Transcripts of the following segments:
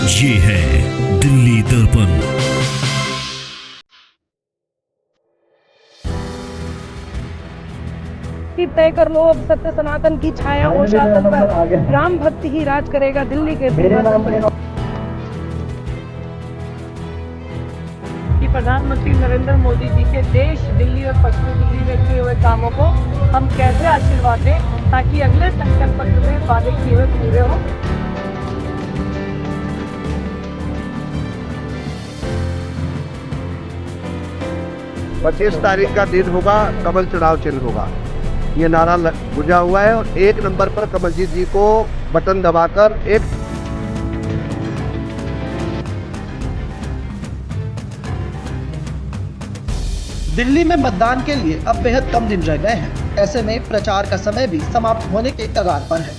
ये है दिल्ली दर्पण। तय कर लो अब सत्य सनातन की छाया हो शासन पर, राम भक्ति ही राज करेगा दिल्ली के सिंहासन पर। प्रधानमंत्री नरेंद्र मोदी जी के देश दिल्ली और पश्चिमी दिल्ली में किए हुए कामों को हम कैसे आशीर्वाद दें ताकि अगले संकल्प पत्र में वादे किए हुए पूरे हों। 25 तारीख का दिन होगा, कमल चुनाव चिन्ह होगा, ये नारा गुंजा हुआ है और 1 नंबर पर कमलजीत जी को बटन दबाकर एक दिल्ली में मतदान के लिए अब बेहद कम दिन रह गए हैं। ऐसे में प्रचार का समय भी समाप्त होने के कगार पर है।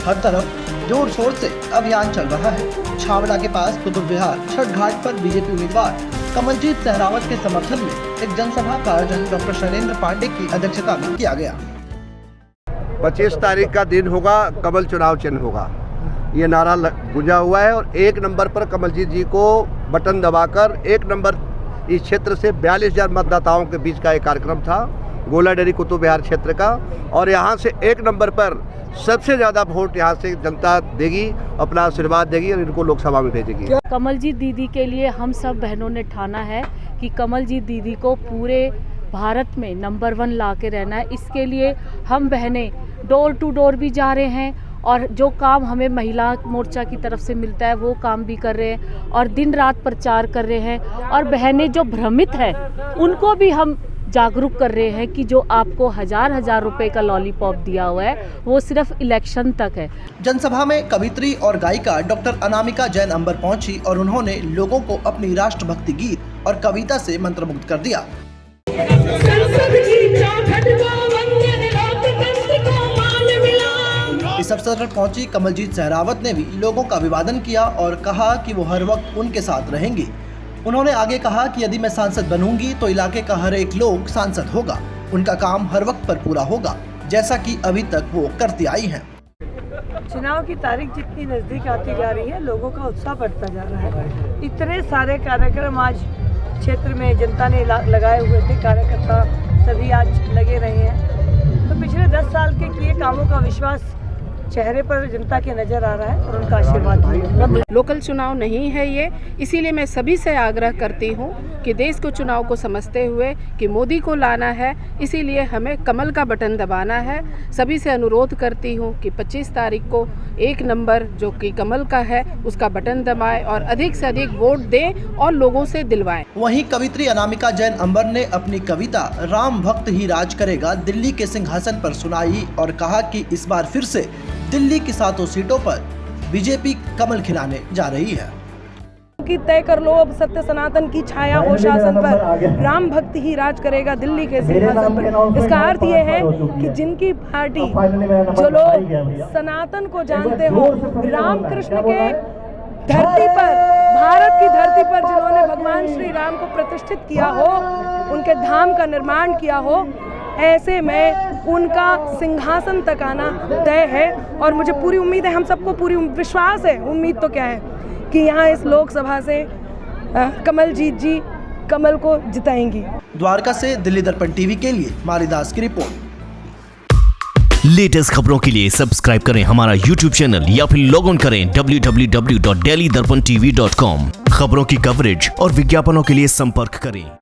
हर तरफ जोर शोर से अभियान चल रहा है। छावड़ा के पास कुतुब विहार छठ घाट पर बीजेपी उम्मीदवार कमलजीत सहरावत के समर्थन में एक जनसभा का आयोजन डॉक्टर शैलेंद्र पांडे की अध्यक्षता में किया गया। 25 तारीख का दिन होगा, कमल चुनाव चिन्ह होगा, ये नारा गुंजा हुआ है और 1 नंबर पर कमलजीत जी को बटन दबाकर 1 नंबर इस क्षेत्र से 42,000 मतदाताओं के बीच का एक कार्यक्रम था, गोला डेरी कुतुब विहार क्षेत्र का, और यहाँ से 1 नंबर पर सबसे ज़्यादा वोट यहाँ से जनता देगी, अपना आशीर्वाद देगी और इनको लोकसभा में भेजेगी। कमलजीत दीदी के लिए हम सब बहनों ने ठाना है कि कमलजीत दीदी को पूरे भारत में नंबर 1 ला के रहना है। इसके लिए हम बहनें डोर टू डोर भी जा रहे हैं और जो काम हमें महिला मोर्चा की तरफ से मिलता है वो काम भी कर रहे हैं और दिन रात प्रचार कर रहे हैं। और बहनें जो भ्रमित है उनको भी हम जागरूक कर रहे हैं कि जो आपको हजार रुपए का लॉलीपॉप दिया हुआ है वो सिर्फ इलेक्शन तक है। जनसभा में कवित्री और गायिका डॉक्टर अनामिका जैन अंबर पहुंची और उन्होंने लोगों को अपनी राष्ट्रभक्ति गीत और कविता से मंत्रमुग्ध कर दिया। इस अवसर पर पहुंची कमलजीत सहरावत ने भी लोगों का अभिवादन किया और कहा कि वो हर वक्त उनके साथ रहेंगी। उन्होंने आगे कहा कि यदि मैं सांसद बनूंगी तो इलाके का हर एक लोग सांसद होगा, उनका काम हर वक्त पर पूरा होगा, जैसा कि अभी तक वो करती आई हैं। चुनाव की तारीख जितनी नजदीक आती जा रही है लोगों का उत्साह बढ़ता जा रहा है। इतने सारे कार्यक्रम आज क्षेत्र में जनता ने लगाए हुए थे, कार्यकर्ता सभी आज लगे रहे हैं, तो पिछले 10 साल के किए कामों का विश्वास चेहरे पर जनता के नजर आ रहा है और उनका आशीर्वाद भी। लोकल चुनाव नहीं है ये, इसीलिए मैं सभी से आग्रह करती हूँ कि देश को चुनाव को समझते हुए कि मोदी को लाना है, इसीलिए हमें कमल का बटन दबाना है। सभी से अनुरोध करती हूँ कि 25 तारीख को 1 नंबर जो कि कमल का है उसका बटन दबाएं और अधिक से अधिक वोट दें और लोगों से दिलवाएं। वहीं कवित्री अनामिका जैन अंबर ने अपनी कविता राम भक्त ही राज करेगा दिल्ली के सिंहासन पर सुनाई और कहा कि इस बार फिर से दिल्ली की 7 सीटों पर बीजेपी कमल खिलाने जा रही है। कि तय कर लो अब सत्य सनातन की छाया हो शासन पर, राम भक्ति ही राज करेगा दिल्ली के सिंहासन पर। इसका अर्थ ये है कि जिनकी पार्टी, जो लोग सनातन को जानते हो, राम कृष्ण के धरती पर, भारत की धरती पर जिन्होंने भगवान श्री राम को प्रतिष्ठित किया हो, उनके धाम का निर्माण किया हो, ऐसे में उनका सिंहासन तक आना तय है। और मुझे पूरी उम्मीद है, हम सबको पूरी विश्वास है, उम्मीद तो क्या है, कि यहाँ इस लोकसभा से कमलजीत जी कमल को जिताएंगी। द्वारका से दिल्ली दर्पण टीवी के लिए मारिदास की रिपोर्ट। लेटेस्ट खबरों के लिए सब्सक्राइब करें हमारा YouTube चैनल या फिर लॉग ऑन करें www.delhidarpantv.com। खबरों की कवरेज और विज्ञापनों के लिए संपर्क करें।